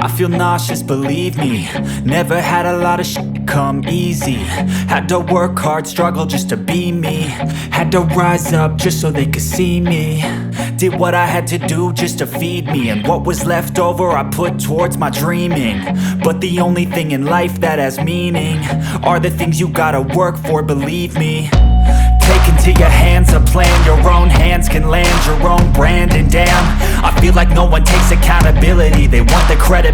I feel nauseous, believe me. Never had a lot of shit come easy. Had to work hard, struggle just to be me. Had to rise up just so they could see me. Did what I had to do just to feed me, and what was left over I put towards my dreaming. But the only thing in life that has meaning are the things you gotta work for, believe me. Take into your hands a plan, your own hands can land your own brand. And damn, I feel like no one takes accountability. They want the credit